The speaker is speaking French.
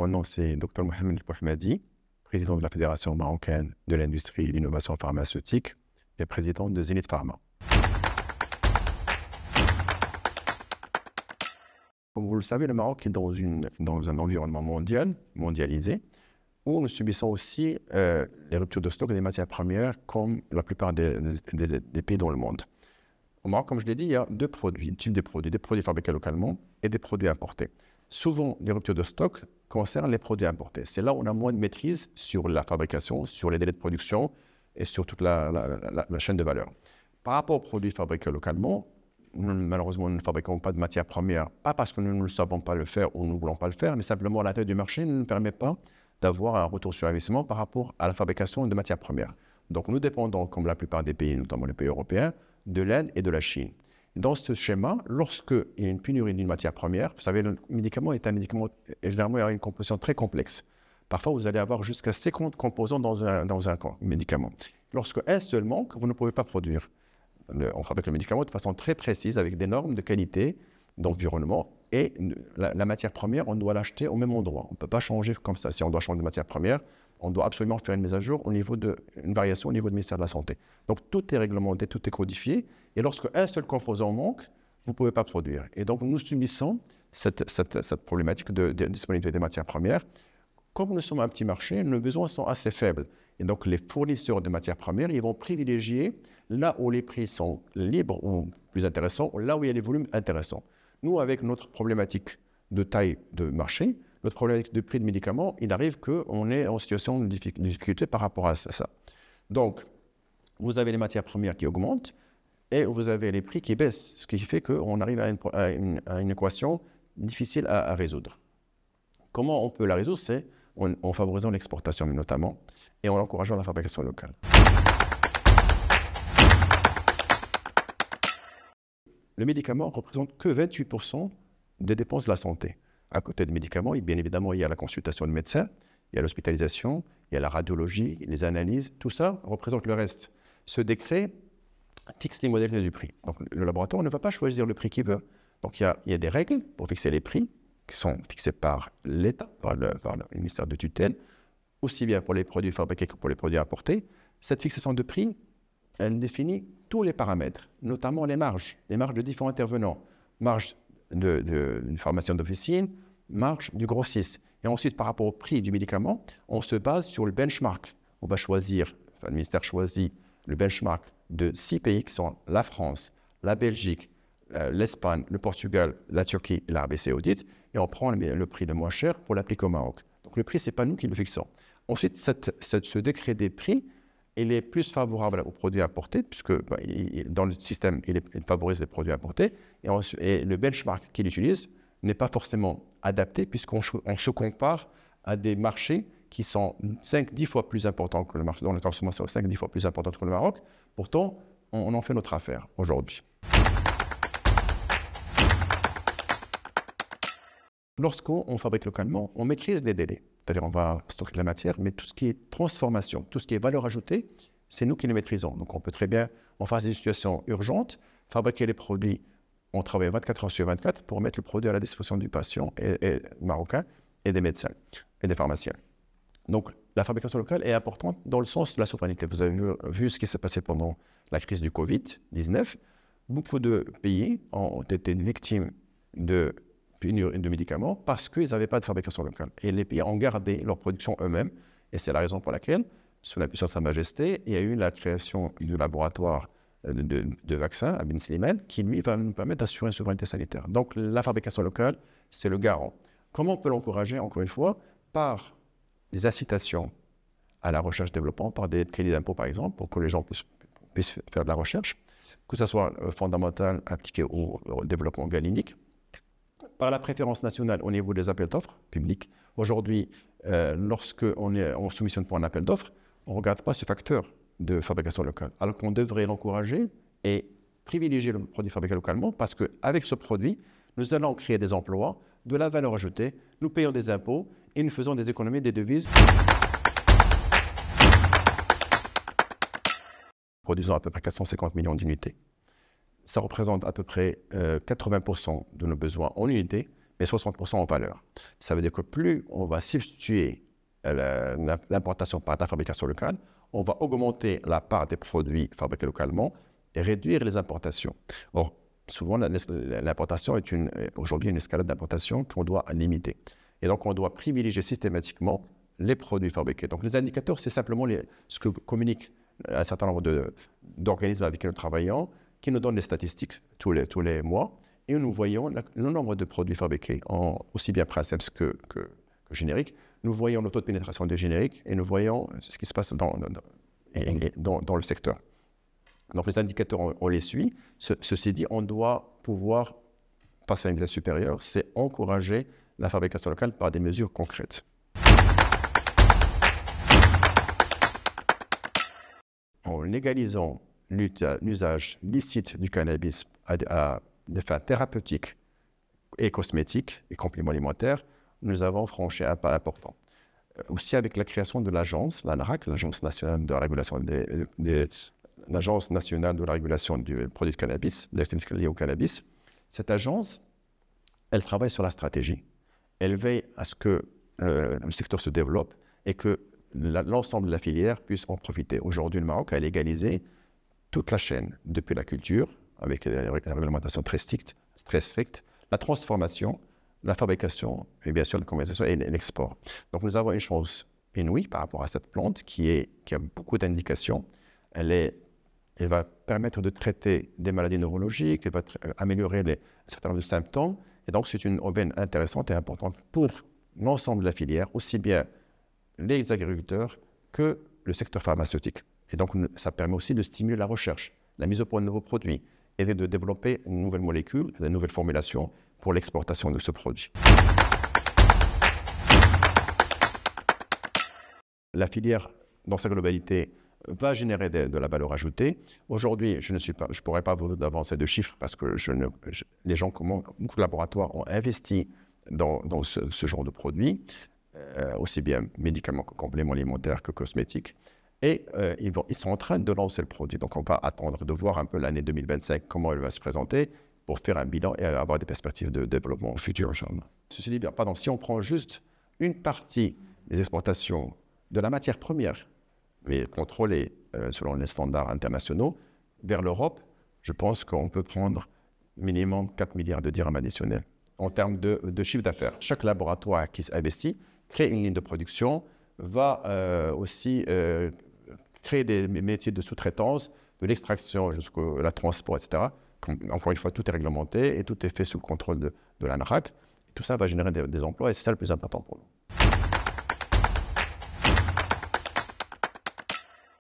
Mon nom, c'est Dr Mohamed El-Bouhmadi, président de la Fédération marocaine de l'industrie et de l'innovation pharmaceutique et président de Zenith Pharma. Comme vous le savez, le Maroc est dans un environnement mondialisé, où nous subissons aussi les ruptures de stock des matières premières comme la plupart des pays dans le monde. Au Maroc, comme je l'ai dit, il y a deux types de produits, des produits fabriqués localement et des produits importés. Souvent, les ruptures de stock concernent les produits importés. C'est là où on a moins de maîtrise sur la fabrication, sur les délais de production et sur toute la chaîne de valeur. Par rapport aux produits fabriqués localement, malheureusement, nous ne fabriquons pas de matières premières, pas parce que nous ne savons pas le faire ou nous ne voulons pas le faire, mais simplement la taille du marché ne nous permet pas d'avoir un retour sur investissement par rapport à la fabrication de matières premières. Donc nous dépendons, comme la plupart des pays, notamment les pays européens, de l'Inde et de la Chine. Dans ce schéma, lorsqu'il y a une pénurie d'une matière première, vous savez, le médicament est un médicament, et généralement, il y a une composition très complexe. Parfois, vous allez avoir jusqu'à 50 composants dans un médicament. Lorsqu'un seul manque, vous ne pouvez pas produire. On fabrique le médicament de façon très précise, avec des normes de qualité, d'environnement, et la matière première, on doit l'acheter au même endroit. On ne peut pas changer comme ça. Si on doit changer de matière première, on doit absolument faire une mise à jour une variation au niveau du ministère de la Santé. Donc tout est réglementé, tout est codifié, et lorsqu'un seul composant manque, vous ne pouvez pas produire. Et donc nous subissons cette problématique de disponibilité des matières premières. Comme nous sommes un petit marché, nos besoins sont assez faibles. Et donc les fournisseurs de matières premières, ils vont privilégier là où les prix sont libres ou plus intéressants, là où il y a des volumes intéressants. Nous, avec notre problématique de taille de marché, notre problématique de prix de médicaments, il arrive qu'on est en situation de difficulté par rapport à ça. Donc, vous avez les matières premières qui augmentent et vous avez les prix qui baissent, ce qui fait qu'on arrive à une équation difficile à résoudre. Comment on peut la résoudre? C'est en favorisant l'exportation notamment et en encourageant la fabrication locale. Le médicament ne représente que 28% des dépenses de la santé. À côté des médicaments, bien évidemment, il y a la consultation de médecin, il y a l'hospitalisation, il y a la radiologie, les analyses, tout ça représente le reste. Ce décret fixe les modalités du prix. Donc le laboratoire ne va pas choisir le prix qu'il veut. Donc il y a des règles pour fixer les prix qui sont fixés par l'État, par le ministère de tutelle, aussi bien pour les produits fabriqués que pour les produits importés. Cette fixation de prix, elle définit tous les paramètres, notamment les marges de différents intervenants, marge d'une pharmacien d'officine, marge du grossiste. Et ensuite, par rapport au prix du médicament, on se base sur le benchmark. On va choisir, le ministère choisit le benchmark de 6 pays qui sont la France, la Belgique, l'Espagne, le Portugal, la Turquie et l'Arabie Saoudite, et on prend le prix le moins cher pour l'appliquer au Maroc. Donc le prix, ce n'est pas nous qui le fixons. Ensuite, ce décret des prix, il est plus favorable aux produits importés, puisque dans le système, il favorise les produits importés, et le benchmark qu'il utilise n'est pas forcément adapté, puisqu'on se compare à des marchés qui sont 5-10 fois plus importants que le marché, dont la consommation est 5-10 fois plus importante que le Maroc. Pourtant, on en fait notre affaire aujourd'hui. Lorsqu'on fabrique localement, on maîtrise les délais. C'est-à-dire on va stocker la matière, mais tout ce qui est transformation, tout ce qui est valeur ajoutée, c'est nous qui le maîtrisons. Donc on peut très bien, en face des situations urgentes, fabriquer les produits. On travaille 24 heures sur 24 pour mettre le produit à la disposition du patient et marocain et des médecins et des pharmaciens. Donc la fabrication locale est importante dans le sens de la souveraineté. Vous avez vu ce qui s'est passé pendant la crise du Covid-19. Beaucoup de pays ont été victimes de médicaments parce qu'ils n'avaient pas de fabrication locale. Et les pays ont gardé leur production eux-mêmes. Et c'est la raison pour laquelle, sous l'impulsion de Sa Majesté, il y a eu la création du laboratoire de vaccins à Ben Slimane qui, lui, va nous permettre d'assurer une souveraineté sanitaire. Donc, la fabrication locale, c'est le garant. Comment on peut l'encourager, encore une fois? Par les incitations à la recherche-développement, par des crédits d'impôt, par exemple, pour que les gens puissent faire de la recherche, que ce soit fondamental appliqué au développement galinique, par la préférence nationale au niveau des appels d'offres publics. Aujourd'hui, lorsqu'on est en soumission pour un appel d'offres, on ne regarde pas ce facteur de fabrication locale, alors qu'on devrait l'encourager et privilégier le produit fabriqué localement parce qu'avec ce produit, nous allons créer des emplois, de la valeur ajoutée, nous payons des impôts et nous faisons des économies des devises. Produisons à peu près 450 millions d'unités. Ça représente à peu près 80% de nos besoins en unités, mais 60% en valeur. Ça veut dire que plus on va substituer l'importation par la fabrication locale, on va augmenter la part des produits fabriqués localement et réduire les importations. Or, souvent, l'importation est aujourd'hui une escalade d'importation qu'on doit limiter. Et donc, on doit privilégier systématiquement les produits fabriqués. Donc, les indicateurs, c'est simplement ce que communiquent un certain nombre d'organismes avec qui nous travaillons, qui nous donnent des statistiques tous les mois. Et nous voyons le nombre de produits fabriqués, aussi bien Princeps que génériques. Nous voyons le taux de pénétration des génériques et nous voyons ce qui se passe dans le secteur. Donc, les indicateurs, on les suit. Ceci dit, on doit pouvoir passer à une vitesse supérieure. C'est encourager la fabrication locale par des mesures concrètes. En légalisant l'usage licite du cannabis à des fins thérapeutiques et cosmétiques et compléments alimentaires, nous avons franchi un pas important. Aussi avec la création de l'agence, l'ANRAC, l'Agence nationale de la régulation l'Agence nationale de la régulation du produit de cannabis, des activités liées au cannabis. Cette agence, elle travaille sur la stratégie. Elle veille à ce que le secteur se développe et que l'ensemble de la filière puisse en profiter. Aujourd'hui, le Maroc a légalisé toute la chaîne, depuis la culture, avec une réglementation très stricte, la transformation, la fabrication et bien sûr la commercialisation et l'export. Donc nous avons une chance inouïe par rapport à cette plante qui a beaucoup d'indications. Elle va permettre de traiter des maladies neurologiques, elle va améliorer un certain nombre de symptômes. Et donc c'est une aubaine intéressante et importante pour l'ensemble de la filière, aussi bien les agriculteurs que le secteur pharmaceutique. Et donc ça permet aussi de stimuler la recherche, la mise au point de nouveaux produits et de développer une nouvelle molécule, de nouvelles formulations pour l'exportation de ce produit. La filière, dans sa globalité, va générer de la valeur ajoutée. Aujourd'hui, je ne pourrais pas vous avancer de chiffres parce que beaucoup de laboratoires ont investi dans ce genre de produits, aussi bien médicaments que compléments alimentaires que cosmétiques. Et ils sont en train de lancer le produit. Donc, on va attendre de voir un peu l'année 2025, comment elle va se présenter pour faire un bilan et avoir des perspectives de développement futur. Ceci dit, si on prend juste une partie des exportations de la matière première, mais contrôlée selon les standards internationaux, vers l'Europe, je pense qu'on peut prendre minimum 4 milliards de dirhams additionnels en termes de chiffre d'affaires. Chaque laboratoire qui s'investit crée une ligne de production, va aussi créer des métiers de sous-traitance, de l'extraction jusqu'à la transport, etc. Encore une fois, tout est réglementé et tout est fait sous le contrôle de l'ANRAC. Tout ça va générer des emplois et c'est ça le plus important pour nous.